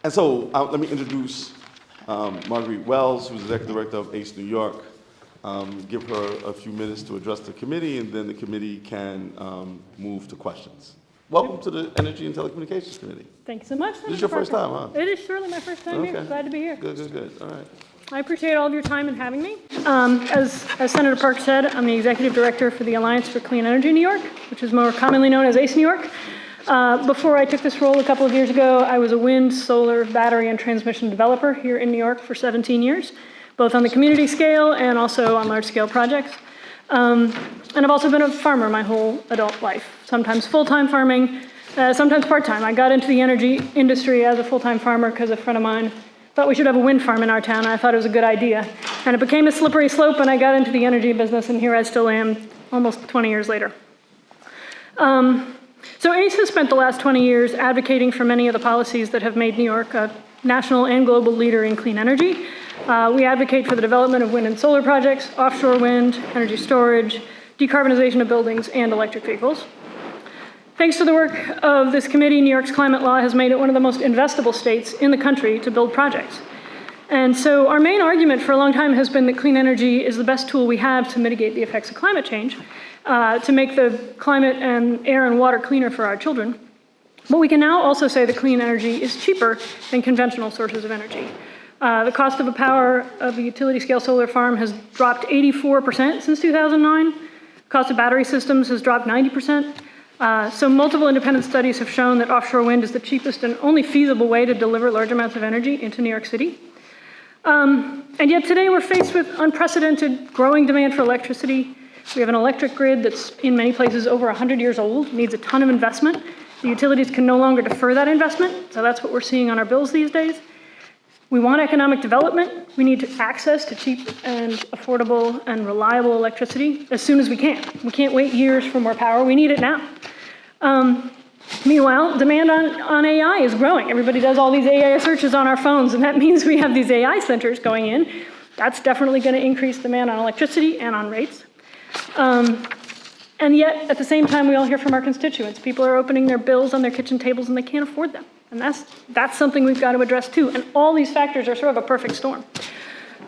And so let me introduce Marguerite Wells, who's the Executive Director of ACE New York. Give her a few minutes to address the committee, and then the committee can move to questions. Welcome to the Energy and Telecommunications Committee. Thank you so much. This is your first time, huh? It is surely my first time here. Glad to be here. Good. All right. I appreciate all of your time in having me. As Senator Park said, I'm the Executive Director for the Alliance for Clean Energy New York, which is more commonly known as ACE New York. Before I took this role a couple of years ago, I was a wind, solar, battery, and transmission developer here in New York for 17 years, both on the community scale and also on large-scale projects. And I've also been a farmer my whole adult life, sometimes full-time farming, sometimes part-time. I got into the energy industry as a full-time farmer because a friend of mine thought we should have a wind farm in our town, and I thought it was a good idea. And it became a slippery slope, and I got into the energy business, and here I still am almost 20 years later. So ACE has spent the last 20 years advocating for many of the policies that have made New York a national and global leader in clean energy. We advocate for the development of wind and solar projects, offshore wind, energy storage, decarbonization of buildings, and electric vehicles. Thanks to the work of this committee, New York's climate law has made it one of the most investable states in the country to build projects. And so our main argument for a long time has been that clean energy is the best tool we have to mitigate the effects of climate change, to make the climate and air and water cleaner for our children. But we can now also say that clean energy is cheaper than conventional sources of energy. The cost of a utility scale solar farm has dropped 84% since 2009. Cost of battery systems has dropped 90%. So multiple independent studies have shown that offshore wind is the cheapest and only feasible way to deliver large amounts of energy into New York City. And yet today we're faced with unprecedented growing demand for electricity. We have an electric grid that's in many places over 100 years old, needs a ton of investment. The utilities can no longer defer that investment, so that's what we're seeing on our bills these days. We want economic development. We need access to cheap and affordable and reliable electricity as soon as we can. We can't wait years for more power. We need it now. Meanwhile, demand on AI is growing. Everybody does all these AI searches on our phones, and that means we have these AI centers going in. That's definitely going to increase demand on electricity and on rates. And yet, at the same time, we all hear from our constituents. People are opening their bills on their kitchen tables, and they can't afford them. And that's something we've got to address too. And all these factors are sort of a perfect storm.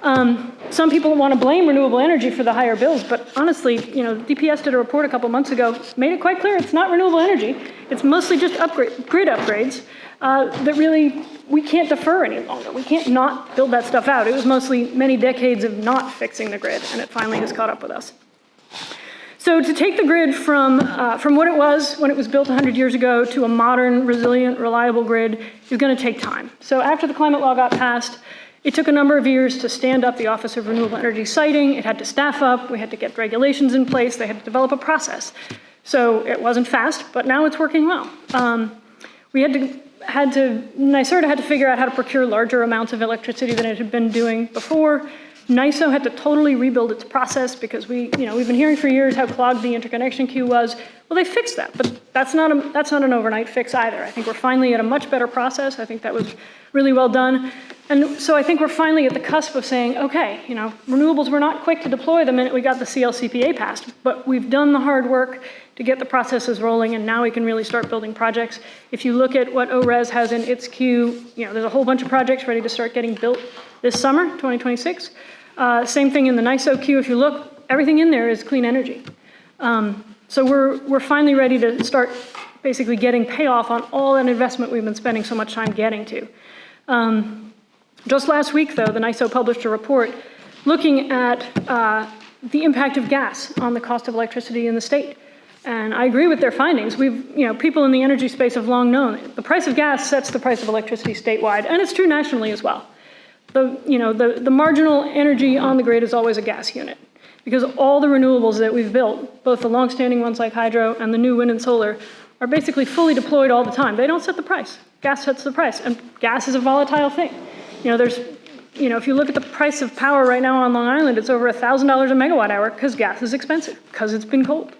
Some people want to blame renewable energy for the higher bills, but honestly, DPS did a report a couple months ago, made it quite clear it's not renewable energy. It's mostly just grid upgrades that really we can't defer any longer. We can't not build that stuff out. It was mostly many decades of not fixing the grid, and it finally has caught up with us. So to take the grid from what it was when it was built 100 years ago to a modern, resilient, reliable grid is going to take time. So after the climate law got passed, it took a number of years to stand up the Office of Renewable Energy Siting. It had to staff up. We had to get regulations in place. They had to develop a process. So it wasn't fast, but now it's working well. NYSERDA had to figure out how to procure larger amounts of electricity than it had been doing before. NYSO had to totally rebuild its process because we've been hearing for years how clogged the interconnection queue was. Well, they fixed that, but that's not an overnight fix either. I think we're finally at a much better process. I think that was really well done. And so I think we're finally at the cusp of saying, okay, renewables were not quick to deploy the minute we got the CLCPA passed, but we've done the hard work to get the processes rolling, and now we can really start building projects. If you look at what ORES has in its queue, there's a whole bunch of projects ready to start getting built this summer, 2026. Same thing in the NYSO queue. If you look, everything in there is clean energy. So we're finally ready to start basically getting payoff on all that investment we've been spending so much time getting to. Just last week, though, the NYSO published a report looking at the impact of gas on the cost of electricity in the state. And I agree with their findings. People in the energy space have long known the price of gas sets the price of electricity statewide, and it's true nationally as well. The marginal energy on the grid is always a gas unit, because all the renewables that we've built, both the longstanding ones like hydro and the new wind and solar, are basically fully deployed all the time. They don't set the price. Gas sets the price, and gas is a volatile thing. If you look at the price of power right now on Long Island, it's over $1,000 a megawatt hour because gas is expensive, because it's been cold.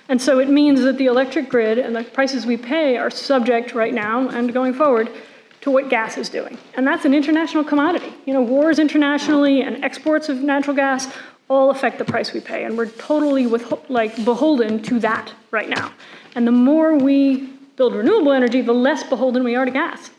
And so it means that the electric grid and the prices we pay are subject right now and going forward to what gas is doing. And that's an international commodity. Wars internationally and exports of natural gas all affect the price we pay. And we're totally beholden to that right now. And the more we build renewable energy, the less beholden we are to gas.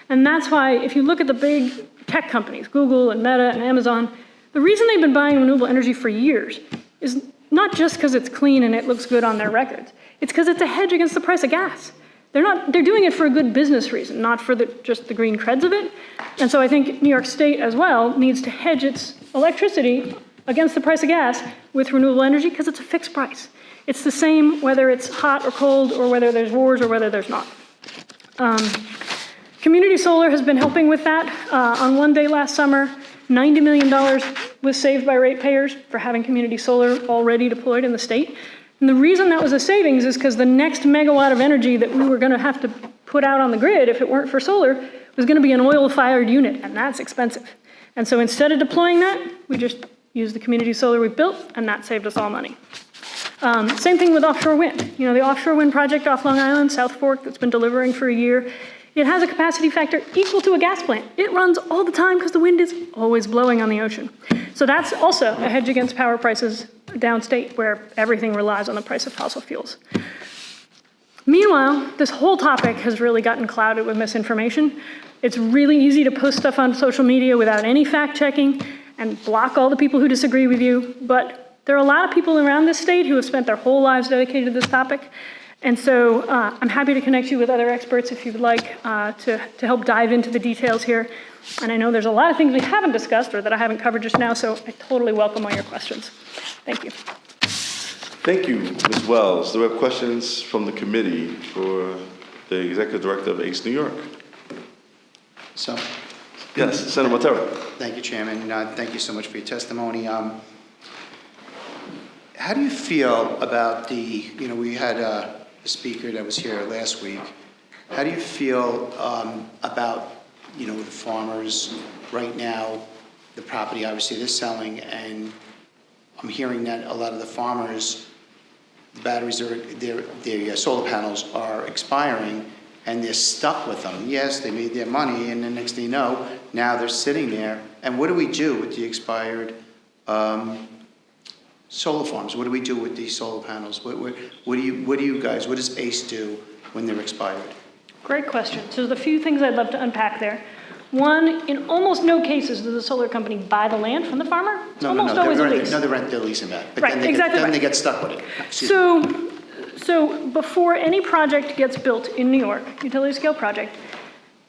And that's why, if you look at the big tech companies, Google and Meta and Amazon, the reason they've been buying renewable energy for years is not just because it's clean and it looks good on their records. It's because it's a hedge against the price of gas. They're doing it for a good business reason, not for just the green creds of it. And so I think New York State as well needs to hedge its electricity against the price of gas with renewable energy because it's a fixed price. It's the same whether it's hot or cold or whether there's wars or whether there's not. Community solar has been helping with that. On one day last summer, $90 million was saved by ratepayers for having community solar already deployed in the state. And the reason that was a savings is because the next megawatt of energy that we were going to have to put out on the grid, if it weren't for solar, was going to be an oil-fired unit, and that's expensive. And so instead of deploying that, we just used the community solar we built, and that saved us all money. Same thing with offshore wind. You know, the offshore wind project off Long Island, South Fork, that's been delivering for a year, it has a capacity factor equal to a gas plant. It runs all the time because the wind is always blowing on the ocean. So that's also a hedge against power prices downstate where everything relies on the price of fossil fuels. Meanwhile, this whole topic has really gotten clouded with misinformation. It's really easy to post stuff on social media without any fact checking and block all the people who disagree with you. But there are a lot of people around this state who have spent their whole lives dedicated to this topic. And so I'm happy to connect you with other experts if you would like to help dive into the details here. And I know there's a lot of things we haven't discussed or that I haven't covered just now, so I totally welcome all your questions. Thank you. Thank you, Ms. Wells. Do we have questions from the committee for the Executive Director of ACE New York? So, Yes, Senator Montero. thank you, Chairman. Thank you so much for your testimony. How do you feel about we had a speaker that was here last week. How do you feel about, the farmers right now, the property obviously they're selling, and I'm hearing that a lot of the farmers, the batteries their solar panels are expiring and they're stuck with them. Yes, they made their money, and the next thing you know, now they're sitting there. And what do we do with the expired solar farms? What do we do with these solar panels? What does ACE do when they're expired? Great question. So there's a few things I'd love to unpack there. One, in almost no cases does the solar company buy the land from the farmer. It's almost always a lease. No, they're leasing that. But Right, exactly right. They get stuck with it. So before any project gets built in New York, utility scale project,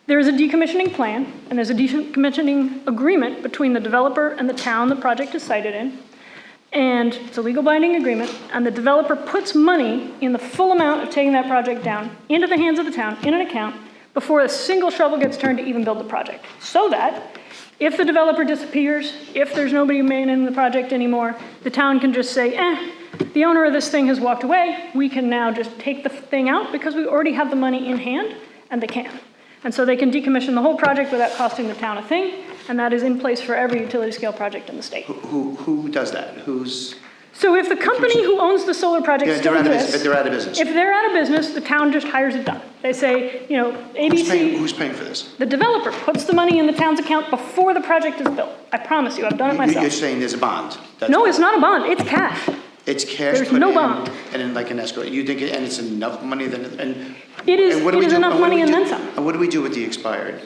there is a decommissioning plan and there's a decommissioning agreement between the developer and the town the project is sited in. And it's a legal binding agreement, and the developer puts money in the full amount of taking that project down into the hands of the town in an account before a single shovel gets turned to even build the project. So that if the developer disappears, if there's nobody managing the project anymore, the town can just say, the owner of this thing has walked away, we can now just take the thing out because we already have the money in hand, and they can. And so they can decommission the whole project without costing the town a thing, and that is in place for every utility scale project in the state. Who does that? So if the company who owns the solar project still exists, they're out of business. if they're out of business, the town just hires it done. They say, ABC. Who's paying for this? The developer puts the money in the town's account before the project is built. I promise you, I've done it myself. You're saying there's a bond? No, it's not a bond, it's cash. It's cash. There's put no in, bond. And then like an escrow. You think, and it's enough money then? It is enough money and then some. And what do we do with the expired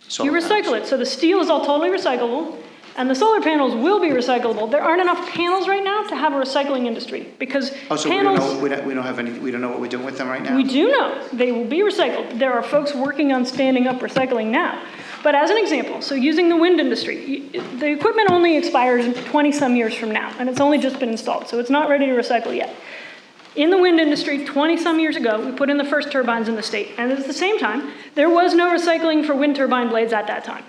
solar You recycle panels? it. So the steel is all totally recyclable, and the solar panels will be recyclable. There aren't enough panels right now to have a recycling industry because So panels. we don't have any. We don't know what we're doing with them right now. We do know they will be recycled. There are folks working on standing up recycling now. But as an example, so using the wind industry, the equipment only expires 20-some years from now, and it's only just been installed, so it's not ready to recycle yet. In the wind industry, 20-some years ago, we put in the first turbines in the state, and at the same time, there was no recycling for wind turbine blades at that time.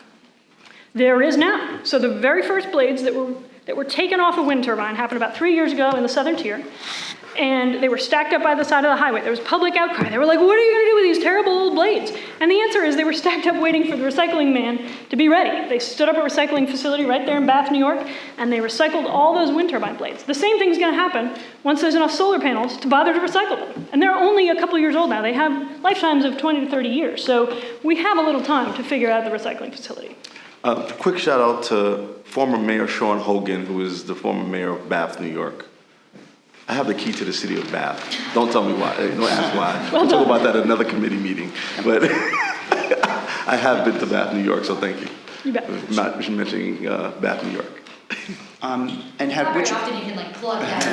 There is now. So the very first blades that were taken off a wind turbine happened about 3 years ago in the southern tier, and they were stacked up by the side of the highway. There was public outcry. They were like, what are you going to do with these terrible old blades? And the answer is they were stacked up waiting for the recycling man to be ready. They stood up a recycling facility right there in Bath, New York, and they recycled all those wind turbine blades. The same thing's going to happen once there's enough solar panels to bother to recycle them. And they're only a couple years old now. They have lifetimes of 20 to 30 years. So we have a little time to figure out the recycling facility. A quick shout out to former Mayor Sean Hogan, who is the former mayor of Bath, New York. I have the key to the city of Bath. Don't tell me why. Don't ask why. We'll talk about that at another committee meeting. But I have been to Bath, New York, so thank you. You bet. Not mentioning Bath, New York. And have, Not which, very often you can like plug that.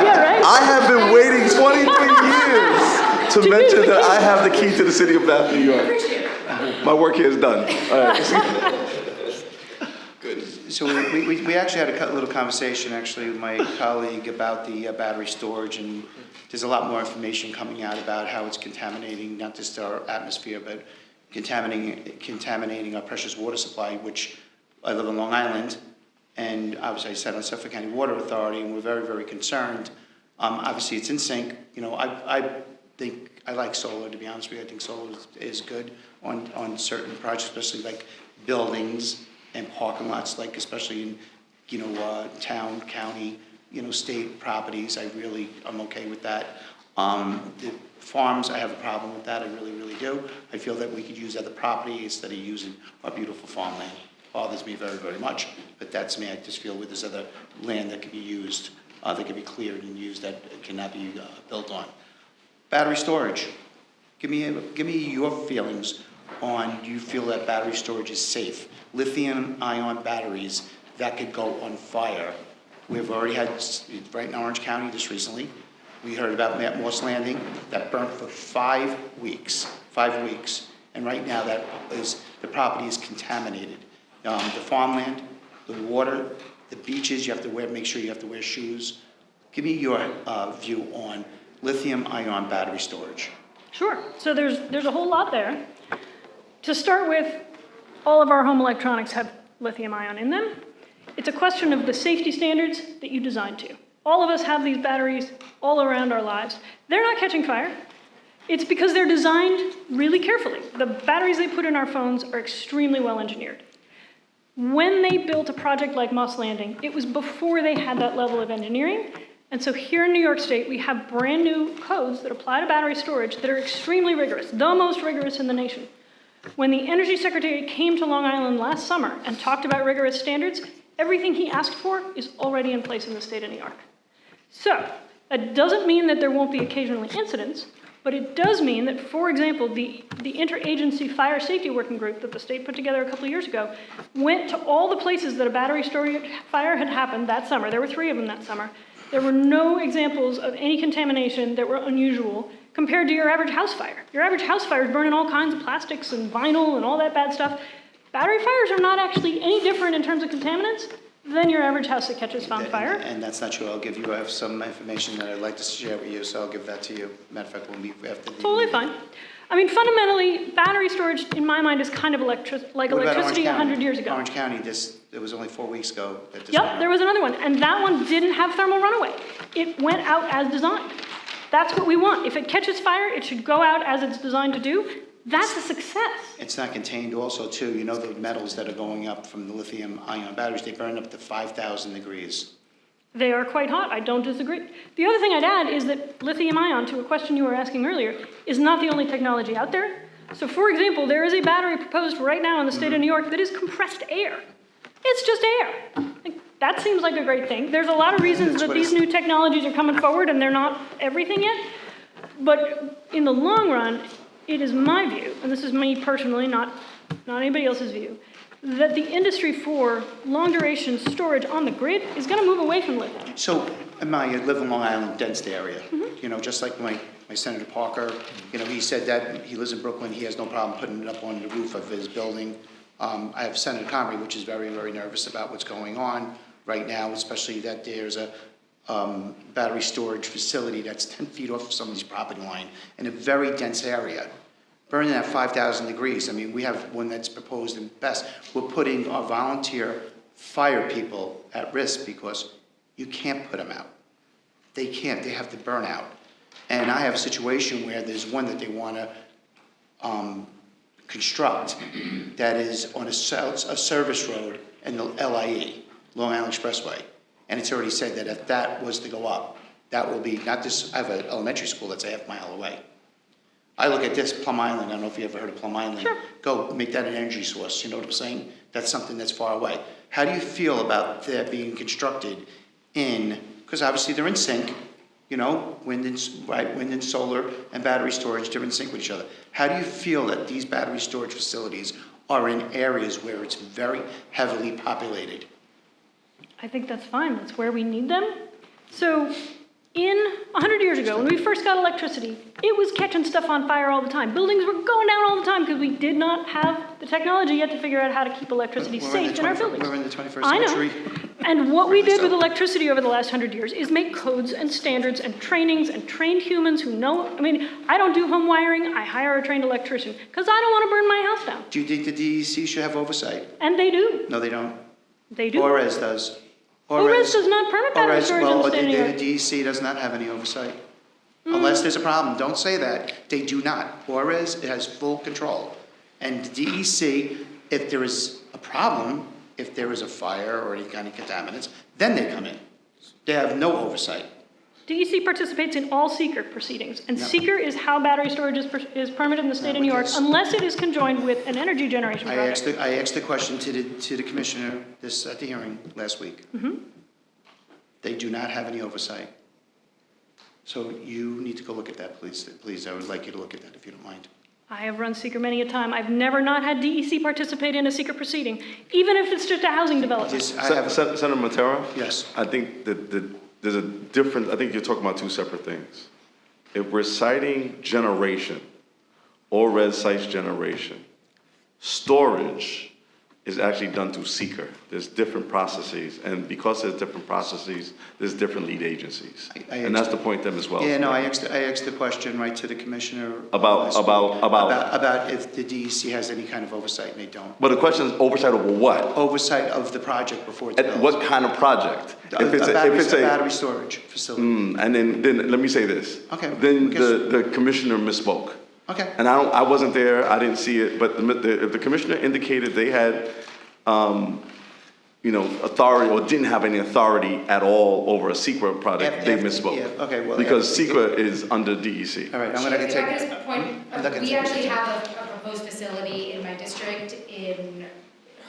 Yeah, right? I have been waiting 23 years to mention that I have the key to the city of Bath, New York. Appreciate it. My work here is done. All right. so we actually had a little conversation, actually, with my colleague about the battery storage, and there's a lot more information coming out about how it's contaminating, not just our atmosphere, but contaminating our precious water supply, which I live in Long Island, and obviously I sat on Suffolk County Water Authority, and we're very, very concerned. Obviously, it's in sync. You know, I think I like solar, to be honest with you. I think solar is good on certain projects, especially like buildings and parking lots, like especially in, you know, town, county, you know, state properties. I'm okay with that. The farms, I have a problem with that. I really, really do. I feel that we could use other property instead of using our beautiful farmland. Bothers me very, very much, but that's me. I just feel with this other land that could be used, that could be cleared and used, that cannot be built on. Battery storage. Give me your feelings on, do you feel that battery storage is safe? Lithium-ion batteries that could go on fire. We've already had, right in Orange County just recently, we heard about Moss Landing that burnt for 5 weeks. 5 weeks. And right now the property is contaminated. The farmland, the water, the beaches, you have to make sure you have to wear shoes. Give me your view on lithium-ion battery storage. Sure. So there's a whole lot there. To start with, all of our home electronics have lithium ion in them. It's a question of the safety standards that you design to. All of us have these batteries all around our lives. They're not catching fire. It's because they're designed really carefully. The batteries they put in our phones are extremely well engineered. When they built a project like Moss Landing, it was before they had that level of engineering. And so here in New York State, we have brand new codes that apply to battery storage that are extremely rigorous, the most rigorous in the nation. When the Energy Secretary came to Long Island last summer and talked about rigorous standards, everything he asked for is already in place in the state of New York. So that doesn't mean that there won't be occasionally incidents, but it does mean that, for example, the interagency fire safety working group that the state put together a couple of years ago went to all the places that a battery storage fire had happened that summer. There were 3 of them that summer. There were no examples of any contamination that were unusual compared to your average house fire. Your average house fire is burning all kinds of plastics and vinyl and all that bad stuff. Battery fires are not actually any different in terms of contaminants than your average house that catches on fire. And that's not true. I have some information that I'd like to share with you, so I'll give that to you. Matter of fact, we'll meet after the Totally fine. I mean, fundamentally, battery storage, in my mind, is kind of like What about electricity Orange 100 County? years ago. Orange County, it was only 4 weeks ago that this went Yep, out. there was another one, and that one didn't have thermal runaway. It went out as designed. That's what we want. If it catches fire, it should go out as it's designed to do. That's a success. It's not contained also, too. You know the metals that are going up from the lithium-ion batteries, they burn up to 5,000 degrees. They are quite hot, I don't disagree. The other thing I'd add is that lithium ion, to a question you were asking earlier, is not the only technology out there. So for example, there is a battery proposed right now in the state of New York that is compressed air. It's just air. Like, that seems like a great thing. There's a lot of reasons that these new technologies are coming forward and they're not everything yet. But in the long run, it is my view, and this is me personally, not anybody else's view, that the industry for long-duration storage on the grid is going to move away from lithium. So, I live in Long Island, dense area. You know, just like my Senator Parker, you know, he said that he lives in Brooklyn, he has no problem putting it up on the roof of his building. I have Senator Comrie, which is very, very nervous about what's going on right now, especially that there's a battery storage facility that's 10 feet off of somebody's property line in a very dense area. Burning at 5,000 degrees. I mean, we have one that's proposed in best. We're putting our volunteer fire people at risk because you can't put them out. They can't, they have to burn out. And I have a situation where there's one that they want to construct that is on a service road in the LIE, Long Island Expressway. And it's already said that if that was to go up, that will be, not this, I have an elementary school that's a half-mile away. I look at this, Plum Island, I don't know if you ever heard of Plum Island. Sure. Go make that an energy source, you know what I'm saying? That's something that's far away. How do you feel about that being constructed in, because obviously they're in sync, You know, wind and solar and battery storage, they're in sync with each other. How do you feel that these battery storage facilities are in areas where it's very heavily populated? I think that's fine. That's where we need them. So 100 years ago, when we first got electricity, it was catching stuff on fire all the time. Buildings were going down all the time because we did not have the technology yet to figure out how to keep electricity safe in our buildings. We're in the 21st I know. century. And what we did with electricity over the last 100 years is make codes and standards and trainings and trained humans who know. I mean, I don't do home wiring. I hire a trained electrician because I don't want to burn my house down. Do you think the DEC should have oversight? And they do. No, they don't. They do. ORES does. ORES does not permit battery storage in the state of New York. The DEC does not have any oversight. Unless there's a problem, don't say that. They do not. ORES has full control. And the DEC, if there is a problem, if there is a fire or any kind of contaminants, then they come in. They have no oversight. DEC participates in all seeker proceedings, and No. seeker is how battery storage is permitted in the state of New York, because- unless it is conjoined with an energy generation project. I asked the question to the commissioner at the hearing last week. They do not have any oversight. So you need to go look at that, please. Please, I would like you to look at that if you don't mind. I have run seeker many a time. I've never not had DEC participate in a seeker proceeding, even if it's just a housing development. Senator Matera? Yes. I think that there's a difference. I think you're talking about two separate things. If we're citing generation, ORES cites generation, storage is actually done through seeker. There's different processes, and because there's different processes, there's different lead agencies. And that's the point then as well. Yeah, no, I asked the question right to the commissioner. About If the DEC has any kind of oversight, and they don't. But the question is oversight over what? Oversight of the project before it's built. And what kind of project? A battery storage facility. And then let me say this. Okay. Then Guess- the commissioner misspoke. Okay. And I wasn't there, I didn't see it, but if the commissioner indicated they had, authority or didn't have any authority at all over a secret project, they misspoke. Yeah, okay, well. Because secret is under DEC. All right, I'm gonna If I take. could just point, I'm not gonna we take- actually have a proposed facility in my district in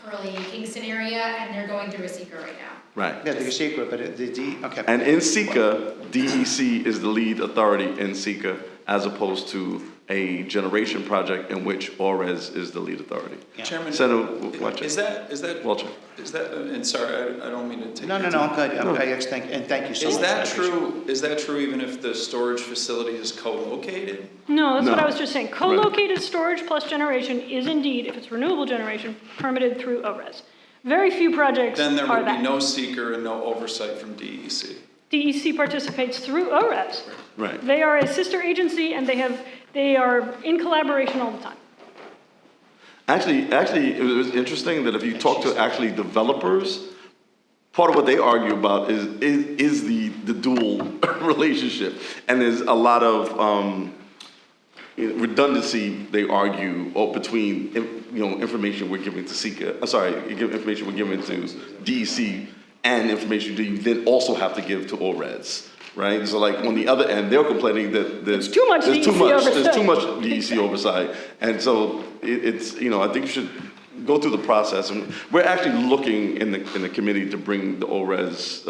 Hurley, Kingston area, and they're going through a seeker right now. Right. Yeah, they're secret, but okay. And in SECA, DEC is the lead authority in SECA as opposed to a generation project in which ORES is the lead authority. Yeah. Chairman, Senator Welcher. is that, Welcher. and sorry, I don't mean to take. No, I'm good. Thank you so much. Is I that appreciate it. true, is that true even if the storage facility is co-located? No, that's what No. I was just saying. Co-located storage plus generation is indeed, if it's renewable generation, permitted through ORES. Very few projects Then there are would be that. no seeker and no oversight from DEC. DEC participates through ORES. Right. They are a sister agency, and they are in collaboration all the time. Actually, it was interesting that if you talk to actually developers, part of what they argue about is the dual relationship, and there's a lot of redundancy they argue between information we're giving to SECA. Information we're giving to DEC and information that you then also have to give to ORES. Right, so like on the other end, they're complaining that there's too much DEC oversight. There's too much DEC oversight, and so it's I think you should go through the process, and we're actually looking in the committee to bring the ORES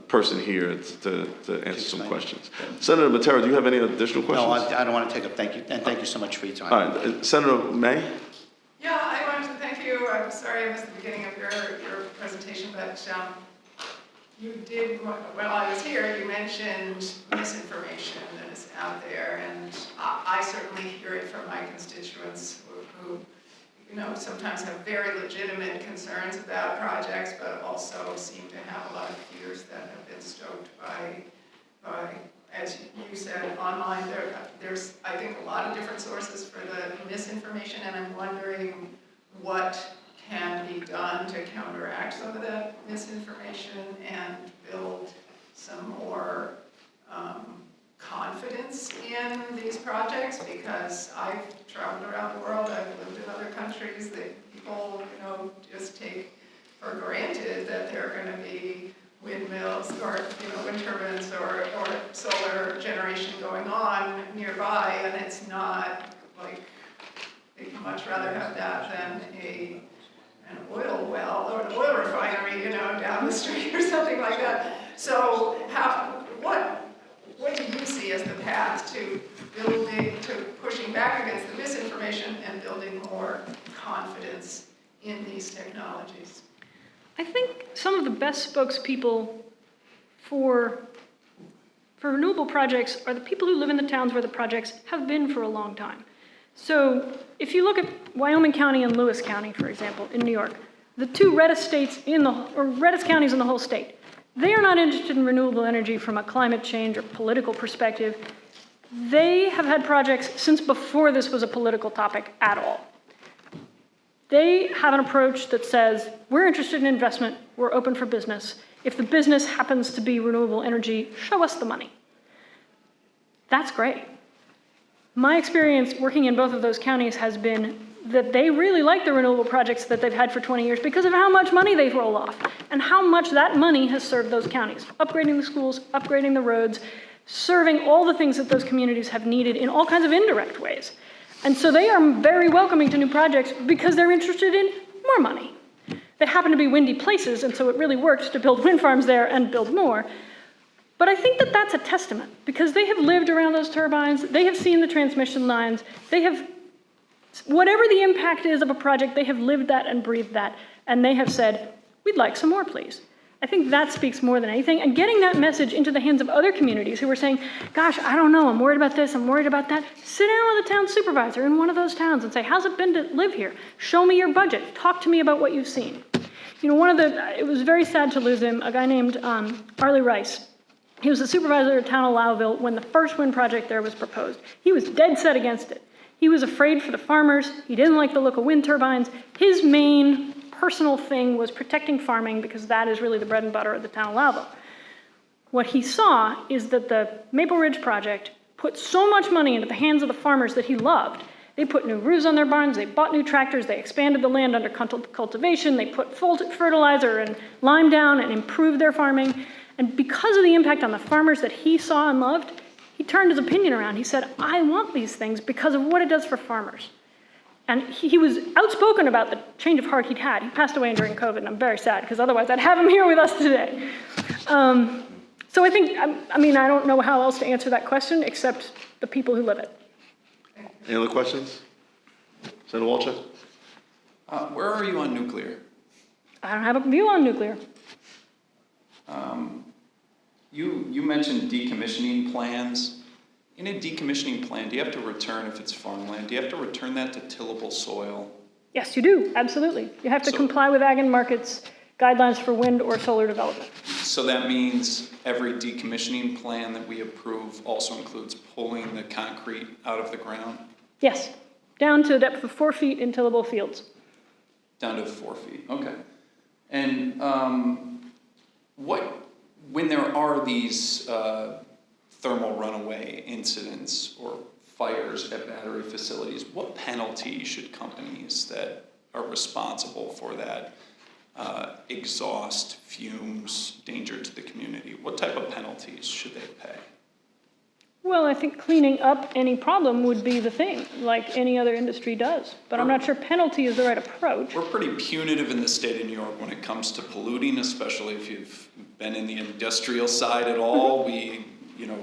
person here to answer some questions. Senator Matera, do you have any additional questions? No, I don't want to take up. Thank you, and thank you so much for your time. All right, Senator May. Yeah, I wanted to thank you. I'm sorry I missed the beginning of your presentation, but you did, while I was here, you mentioned misinformation that is out there, and I certainly hear it from my constituents who sometimes have very legitimate concerns about projects, but also seem to have a lot of fears that have been stoked by, as you said, online. There's, I think, a lot of different sources for the misinformation, and I'm wondering what can be done to counteract some of that misinformation and build some more confidence in these projects, because I've traveled around the world, I've lived in other countries, that people, just take for granted that there are going to be windmills or, wind turbines or solar generation going on nearby, and it's not like, they'd much rather have that than an oil well or an oil refinery, down the street or something like that. So what do you see as the path to building, to pushing back against the misinformation and building more confidence in these technologies? I think some of the best spokespeople for renewable projects are the people who live in the towns where the projects have been for a long time. So if you look at Wyoming County and Lewis County, for example, in New York, the two reddest reddest counties in the whole state, they are not interested in renewable energy from a climate change or political perspective. They have had projects since before this was a political topic at all. They have an approach that says, we're interested in investment, we're open for business. If the business happens to be renewable energy, show us the money. That's great. My experience working in both of those counties has been that they really like the renewable projects that they've had for 20 years because of how much money they roll off and how much that money has served those counties, upgrading the schools, upgrading the roads, serving all the things that those communities have needed in all kinds of indirect ways. And so they are very welcoming to new projects because they're interested in more money. They happen to be windy places, and so it really works to build wind farms there and build more. But I think that that's a testament because they have lived around those turbines, they have seen the transmission lines, they have, whatever the impact is of a project, they have lived that and breathed that, and they have said, we'd like some more, please. I think that speaks more than anything, and getting that message into the hands of other communities who are saying, gosh, I don't know, I'm worried about this, I'm worried about that. Sit down with a town supervisor in one of those towns and say, how's it been to live here? Show me your budget, talk to me about what you've seen. You know, it was very sad to lose him, a guy named Arlie Rice. He was the supervisor of town of Lowville when the first wind project there was proposed. He was dead set against it. He was afraid for the farmers, he didn't like the look of wind turbines. His main personal thing was protecting farming because that is really the bread and butter of the town of Lowville. What he saw is that the Maple Ridge project put so much money into the hands of the farmers that he loved. They put new roofs on their barns, they bought new tractors, they expanded the land under cultivation, they put fertilizer and lime down and improved their farming. And because of the impact on the farmers that he saw and loved, he turned his opinion around. He said, I want these things because of what it does for farmers. And he was outspoken about the change of heart he'd had. He passed away during COVID, and I'm very sad, because otherwise I'd have him here with us today. So I think, I mean, I don't know how else to answer that question except the people who live it. Any other questions? Senator Walczak? Where are you on nuclear? I don't have a view on nuclear. You mentioned decommissioning plans. In a decommissioning plan, do you have to return, if it's farmland, do you have to return that to tillable soil? Yes, you do, absolutely. You have to comply with Ag and Markets guidelines for wind or solar development. So that means every decommissioning plan that we approve also includes pulling the concrete out of the ground? Yes, down to a depth of 4 feet in tillable fields. Down to 4 feet, okay. And when there are these thermal runaway incidents or fires at battery facilities, what penalty should companies that are responsible for that exhaust, fumes, danger to the community, what type of penalties should they pay? Well, I think cleaning up any problem would be the thing, like any other industry does. But I'm not sure penalty is the right approach. We're pretty punitive in the state of New York when it comes to polluting, especially if you've been in the industrial side at all. We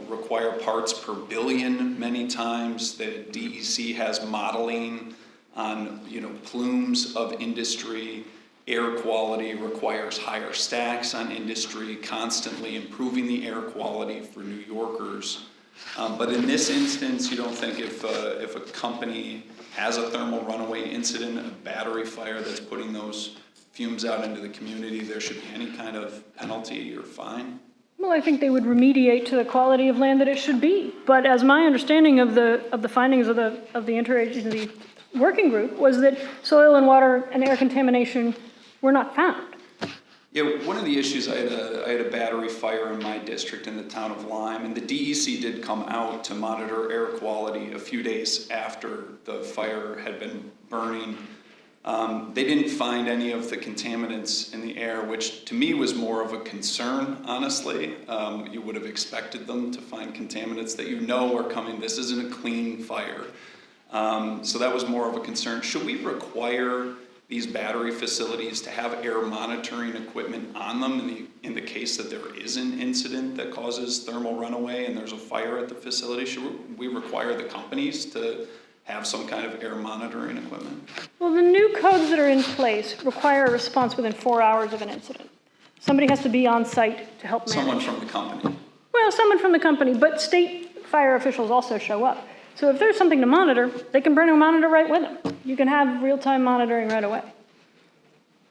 require parts per billion many times. The DEC has modeling on, plumes of industry. Air quality requires higher stacks on industry, constantly improving the air quality for New Yorkers. But in this instance, you don't think if a company has a thermal runaway incident, a battery fire that's putting those fumes out into the community, there should be any kind of penalty or fine? Well, I think they would remediate to the quality of land that it should be. But as my understanding of the findings of the interagency working group was that soil and water and air contamination were not found. Yeah, one of the issues, I had a battery fire in my district in the town of Lyme, and the DEC did come out to monitor air quality a few days after the fire had been burning. They didn't find any of the contaminants in the air, which to me was more of a concern, honestly. You would have expected them to find contaminants that are coming. This isn't a clean fire. So that was more of a concern. Should we require these battery facilities to have air monitoring equipment on them in the case that there is an incident that causes thermal runaway and there's a fire at the facility? Should we require the companies to have some kind of air monitoring equipment? Well, the new codes that are in place require a response within 4 hours of an incident. Somebody has to be on site to help manage. Someone from the company. Well, someone from the company, but state fire officials also show up. So if there's something to monitor, they can bring a monitor right with them. You can have real-time monitoring right away.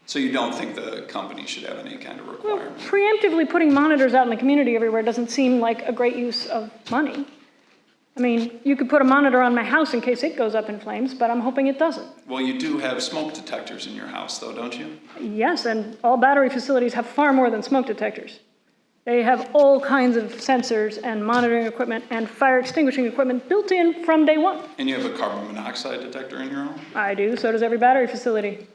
So you don't think the company should have any kind of requirement? Preemptively putting monitors out in the community everywhere doesn't seem like a great use of money. I mean, you could put a monitor on my house in case it goes up in flames, but I'm hoping it doesn't. Well, you do have smoke detectors in your house though, don't you? Yes, and all battery facilities have far more than smoke detectors. They have all kinds of sensors and monitoring equipment and fire extinguishing equipment built in from day one. And you have a carbon monoxide detector in your home? I do, so does every battery facility.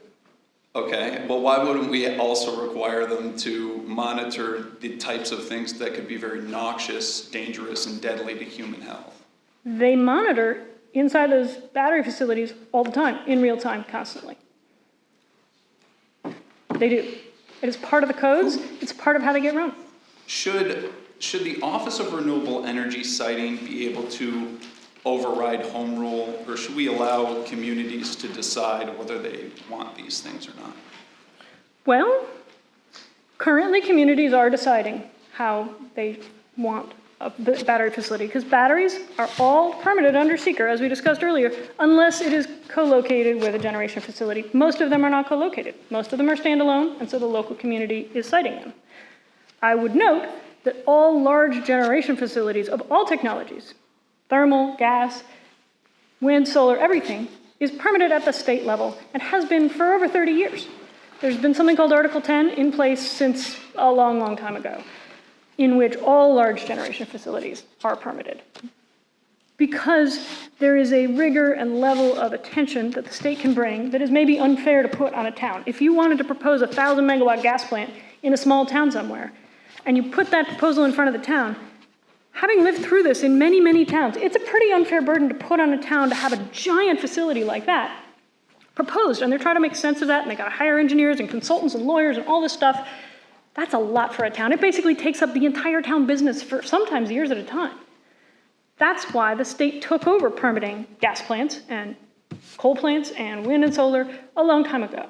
Okay, well, why wouldn't we also require them to monitor the types of things that could be very noxious, dangerous, and deadly to human health? They monitor inside those battery facilities all the time, in real time, constantly. They do. It is part of the codes. It's part of how they get run. Should the Office of Renewable Energy Siting be able to override home rule, or should we allow communities to decide whether they want these things or not? Well, currently communities are deciding how they want a battery facility, because batteries are all permitted under seeker, as we discussed earlier, unless it is co-located with a generation facility. Most of them are not co-located. Most of them are standalone, and so the local community is siting them. I would note that all large generation facilities of all technologies, thermal, gas, wind, solar, everything, is permitted at the state level and has been for over 30 years. There's been something called Article 10 in place since a long, long time ago, in which all large generation facilities are permitted. Because there is a rigor and level of attention that the state can bring that is maybe unfair to put on a town. If you wanted to propose a 1,000 megawatt gas plant in a small town somewhere, and you put that proposal in front of the town, having lived through this in many, many towns, it's a pretty unfair burden to put on a town to have a giant facility like that proposed, and they're trying to make sense of that, and they gotta hire engineers and consultants and lawyers and all this stuff. That's a lot for a town. It basically takes up the entire town business for sometimes years at a time. That's why the state took over permitting gas plants and coal plants and wind and solar a long time ago.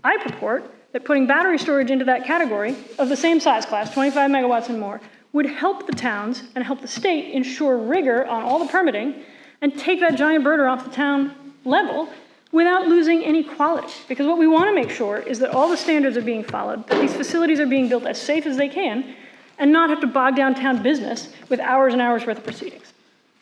I purport that putting battery storage into that category of the same size class, 25 megawatts and more, would help the towns and help the state ensure rigor on all the permitting and take that giant burden off the town level without losing any quality. Because what we want to make sure is that all the standards are being followed, that these facilities are being built as safe as they can, and not have to bog down town business with hours and hours worth of proceedings.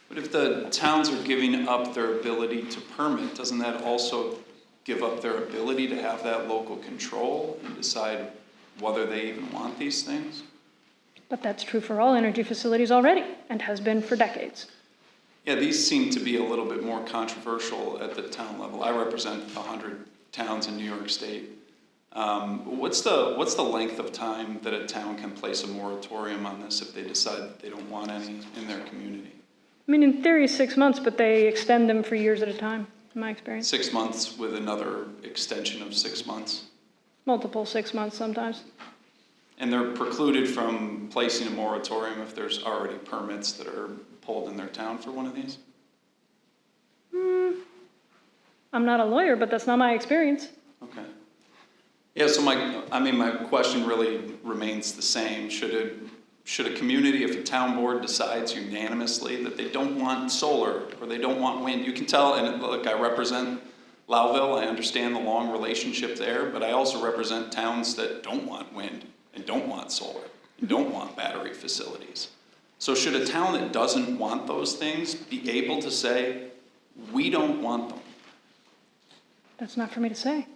But if the towns are giving up their ability to permit, doesn't that also give up their ability to have that local control and decide whether they even want these things? But that's true for all energy facilities already, and has been for decades. Yeah, these seem to be a little bit more controversial at the town level. I represent 100 towns in New York State. What's the length of time that a town can place a moratorium on this if they decide that they don't want any in their community? I mean, in theory, 6 months, but they extend them for years at a time, in my experience. 6 months with another extension of 6 months. Multiple 6 months sometimes. And they're precluded from placing a moratorium if there's already permits that are pulled in their town for one of these? I'm not a lawyer, but that's not my experience. Okay. Yeah, so my question really remains the same. Should a community, if a town board decides unanimously that they don't want solar or they don't want wind, you can tell, and look, I represent Lowville, I understand the long relationship there, but I also represent towns that don't want wind and don't want solar and don't want battery facilities. So should a town that doesn't want those things be able to say, we don't want them? That's not for me to say.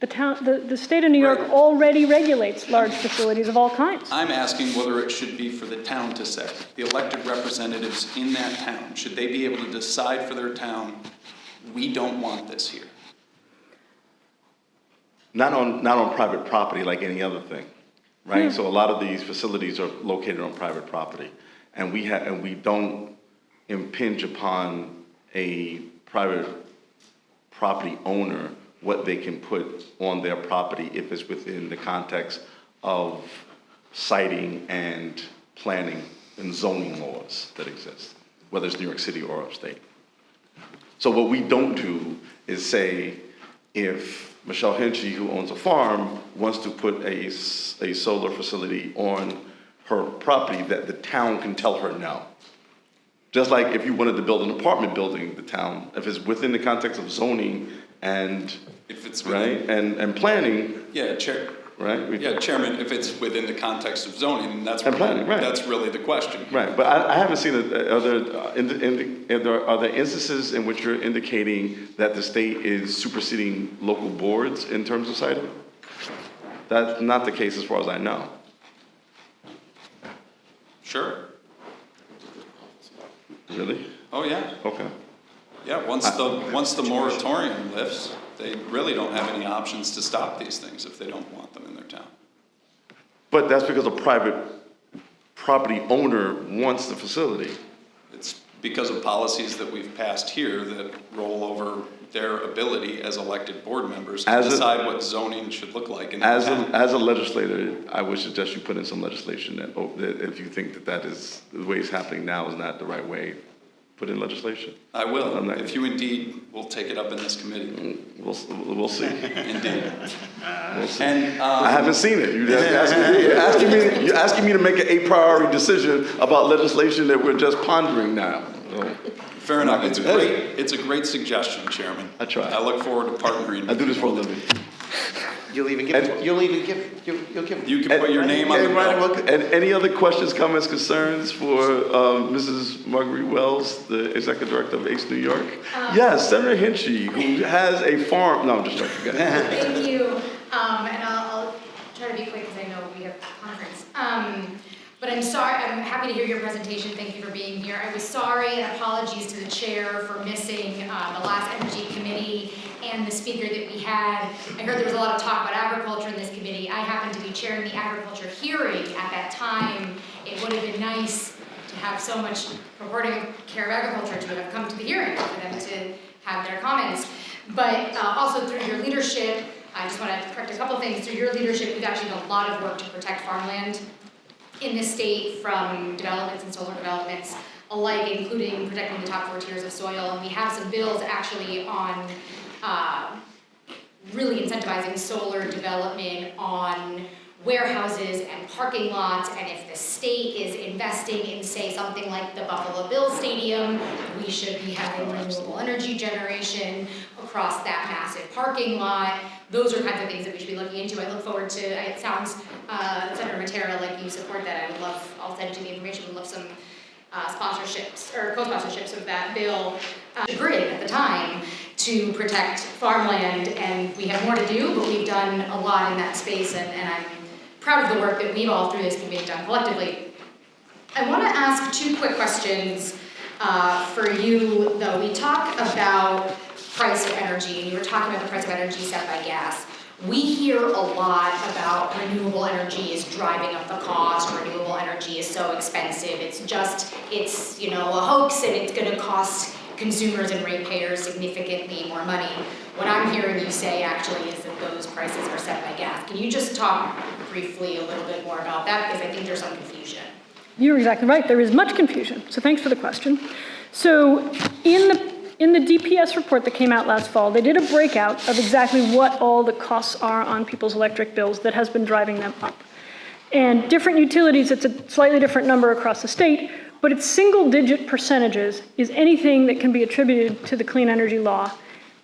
The state of New York already regulates large facilities of all kinds. I'm asking whether it should be for the town to say, the elected representatives in that town, should they be able to decide for their town, we don't want this here? Not on private property like any other thing, right? So a lot of these facilities are located on private property, and we don't impinge upon a private property owner what they can put on their property if it's within the context of siting and planning and zoning laws that exist, whether it's New York City or upstate. So what we don't do is say, if Michelle Hinchy, who owns a farm, wants to put a solar facility on her property, that the town can tell her no. Just like if you wanted to build an apartment building, the town, if it's within the context of zoning and, If it's right, and planning, Yeah, Chair. right? Yeah, Chairman, if it's within the context of zoning, and that's And planning, right. that's really the question. Right, but I haven't seen it. Are there instances in which you're indicating that the state is superseding local boards in terms of siting? That's not the case as far as I know. Sure. Really? Oh, yeah. Okay. Yeah, once the moratorium lifts, they really don't have any options to stop these things if they don't want them in their town. But that's because a private property owner wants the facility. It's because of policies that we've passed here that roll over their ability as elected board members to As a- decide what zoning should look like in their town. As a legislator, I would suggest you put in some legislation that if you think that is, the way it's happening now is not the right way, put in legislation. I will, I'm not- if you indeed will take it up in this committee, We'll see. indeed. We'll see. And, I haven't seen it. You're asking me to make an a priori decision about legislation that we're just pondering now. So, fair I'm not enough, gonna do that. it's a great suggestion, Chairman. I try. I look forward to partnering. I do this for a living. You'll give, you'll give. You can put your name on the bill. And any other questions, comments, concerns for Mrs. Marguerite Wells, the Executive Director of ACE New York? Yes, Senator Hinchy, who has a farm, no, I'm just joking. Go ahead. Thank you, and I'll try to be quick because I know we have a conference. But I'm sorry, I'm happy to hear your presentation, thank you for being here. I was sorry and apologies to the chair for missing the last Energy Committee and the speaker that we had. I heard there was a lot of talk about agriculture in this committee. I happened to be chairing the agriculture hearing at that time. It would have been nice to have so much purporting care of agriculture to have come to the hearing for them to have their comments. But also through your leadership, I just want to correct a couple things. Through your leadership, we've actually done a lot of work to protect farmland in this state from developments and solar developments alike, including protecting the top 4 tiers of soil. And we have some bills actually on really incentivizing solar development on warehouses and parking lots. And if the state is investing in, say, something like the Buffalo Bills Stadium, we should be having renewable energy generation across that massive parking lot. Those are kinds of things that we should be looking into. I look forward to, it sounds, Senator Matera, like you support that. I would love, I'll send you the information, would love some sponsorships or co-sponsorships of that bill. Agreed at the time to protect farmland, and we have more to do, but we've done a lot in that space, and I'm proud of the work that we've all through this committee done collectively. I want to ask 2 quick questions for you, though. We talk about price of energy, and you were talking about the price of energy set by gas. We hear a lot about renewable energy is driving up the cost, renewable energy is so expensive, it's you know, a hoax, and it's going to cost consumers and ratepayers significantly more money. What I'm hearing you say actually is that those prices are set by gas. Can you just talk briefly a little bit more about that, because I think there's some confusion. You're exactly right. There is much confusion. So thanks for the question. So in the DPS report that came out last fall, they did a breakout of exactly what all the costs are on people's electric bills that has been driving them up. And different utilities, it's a slightly different number across the state, but it's single-digit percentages is anything that can be attributed to the clean energy law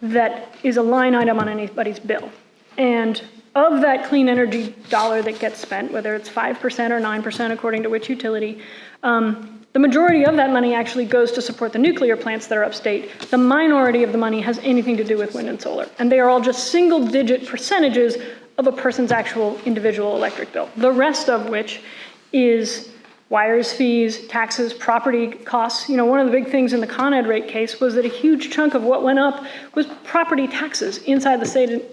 that is a line item on anybody's bill. And of that clean energy dollar that gets spent, whether it's 5% or 9% according to which utility, the majority of that money actually goes to support the nuclear plants that are upstate. The minority of the money has anything to do with wind and solar. And they are all just single-digit percentages of a person's actual individual electric bill. The rest of which is wires, fees, taxes, property costs. You know, one of the big things in the Con Ed rate case was that a huge chunk of what went up was property taxes inside the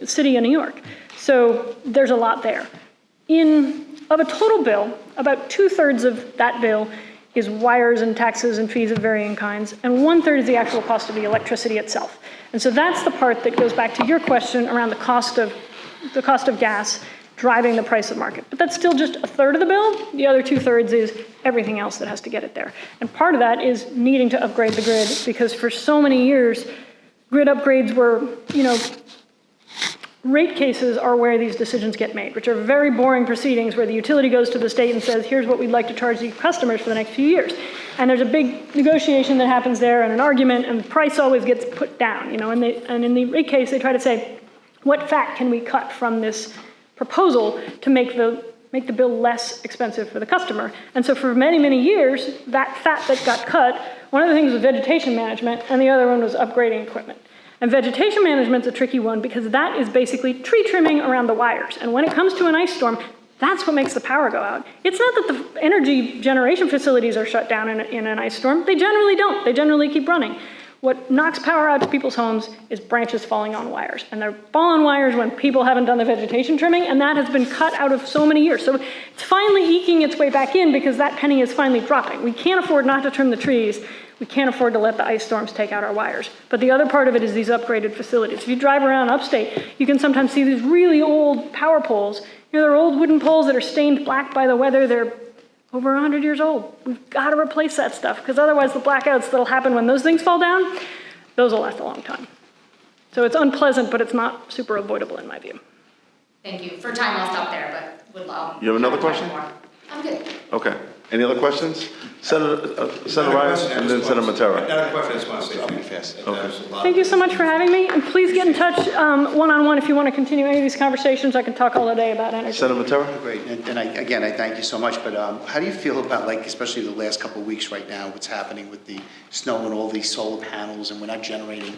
city of New York. So there's a lot there. Of a total bill, about 2/3 of that bill is wires and taxes and fees of varying kinds, and 1/3 is the actual cost of the electricity itself. And so that's the part that goes back to your question around the cost of gas driving the price of market. But that's still just a third of the bill. The other 2/3 is everything else that has to get it there. And part of that is needing to upgrade the grid, because for so many years, grid upgrades were, rate cases are where these decisions get made, which are very boring proceedings where the utility goes to the state and says, here's what we'd like to charge the customers for the next few years. And there's a big negotiation that happens there and an argument, and the price always gets put down, and in the rate case, they try to say, what fat can we cut from this proposal to make the bill less expensive for the customer? And so for many, many years, that fat that got cut, one of the things was vegetation management, and the other one was upgrading equipment. And vegetation management's a tricky one because that is basically tree trimming around the wires. And when it comes to an ice storm, that's what makes the power go out. It's not that the energy generation facilities are shut down in an ice storm. They generally don't. They generally keep running. What knocks power out to people's homes is branches falling on wires. And they're falling on wires when people haven't done the vegetation trimming, and that has been cut out of so many years. So it's finally eking its way back in because that penny is finally dropping. We can't afford not to trim the trees. We can't afford to let the ice storms take out our wires. But the other part of it is these upgraded facilities. If you drive around upstate, you can sometimes see these really old power poles. They're old wooden poles that are stained black by the weather. They're over 100 years old. We've got to replace that stuff because otherwise the blackouts that'll happen when those things fall down, those will last a long time. So it's unpleasant, but it's not super avoidable in my view. Thank you. For time, I'll stop there, but would love. You have another time question? more. I'm good. Okay. Any other questions? Senator Ryan and then Senator Matera. Not a question, I just want to say something fast. Thank you so much for having me, and please get in touch one-on-one if you want to continue any of these conversations. I can talk all day about energy. Senator Matera? Great, and I thank you so much, but how do you feel about, especially the last couple of weeks right now, what's happening with the snow and all these solar panels, and we're not generating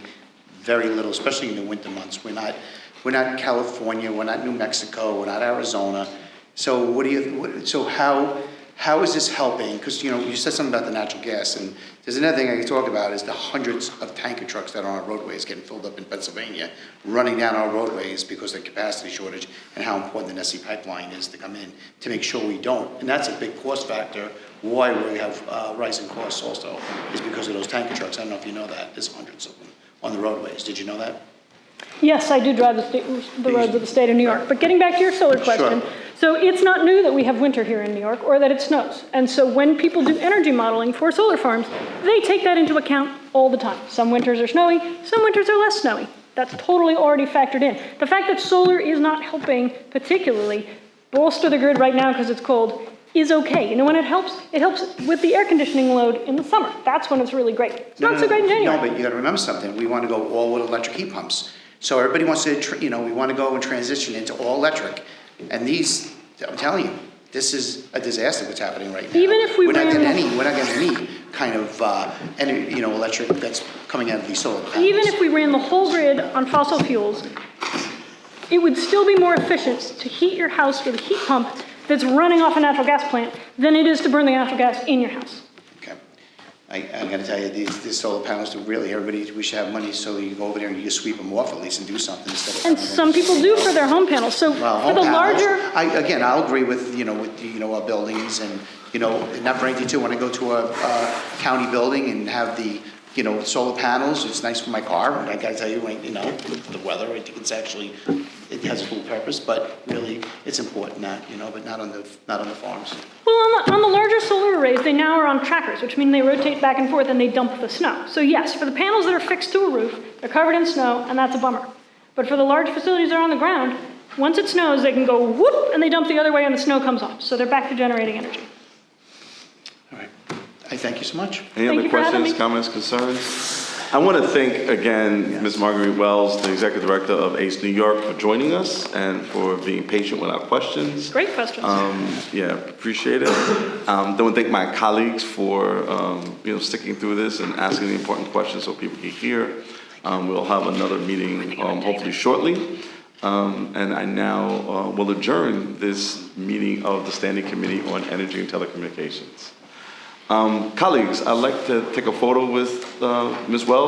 very little, especially in the winter months. We're not California, we're not New Mexico, we're not Arizona. So how is this helping? Because, you said something about the natural gas, and there's another thing I can talk about is the hundreds of tanker trucks that are on our roadways getting filled up in Pennsylvania, running down our roadways because of the capacity shortage, and how important the Nessie pipeline is to come in to make sure we don't. And that's a big cost factor. Why we have rising costs also is because of those tanker trucks. I don't know if you know that. There's hundreds of them on the roadways. Did you know that? Yes, I do drive the roads of the state of New York. But getting back to your solar question, Sure. So it's not new that we have winter here in New York or that it snows. And so when people do energy modeling for solar farms, they take that into account all the time. Some winters are snowy, some winters are less snowy. That's totally already factored in. The fact that solar is not helping particularly bolster the grid right now because it's cold is okay. You know when it helps? It helps with the air conditioning load in the summer. That's when it's really great. It's not so great in January. No, but you got to remember something. We want to go all with electric heat pumps. So everybody wants to, we want to go and transition into all electric. And these, I'm telling you, this is a disaster what's happening right now. Even if we're not getting any kind of, electric that's coming out of these solar panels. Even if we ran the whole grid on fossil fuels, it would still be more efficient to heat your house with a heat pump that's running off a natural gas plant than it is to burn the natural gas in your house. Okay. I'm going to tell you, these solar panels, we should have money so you go over there and you just sweep them off at least and do something instead of. And some people do for their home panels. So for the larger. I'll agree with, our buildings and, not for anything too, when I go to a county building and have the, solar panels, it's nice for my car. I got to tell you, for the weather, I think it's actually, it has a full purpose, but really it's important that, but not on the farms. Well, on the larger solar arrays, they now are on trackers, which mean they rotate back and forth and they dump the snow. So yes, for the panels that are fixed to a roof, they're covered in snow, and that's a bummer. But for the large facilities that are on the ground, once it snows, they can go whoop, and they dump the other way and the snow comes off. So they're back to generating energy. All right. I thank you so much. Any Thank other you for having questions, me. comments, concerns? I want to thank again Ms. Marguerite Wells, the Executive Director of ACE New York, for joining us and for being patient with our questions. Great questions. Appreciate it. I want to thank my colleagues for sticking through this and asking the important questions so people can hear. We'll have another meeting hopefully shortly. And I now will adjourn this meeting of the Standing Committee on Energy and Telecommunications. Colleagues, I'd like to take a photo with Ms. Wells.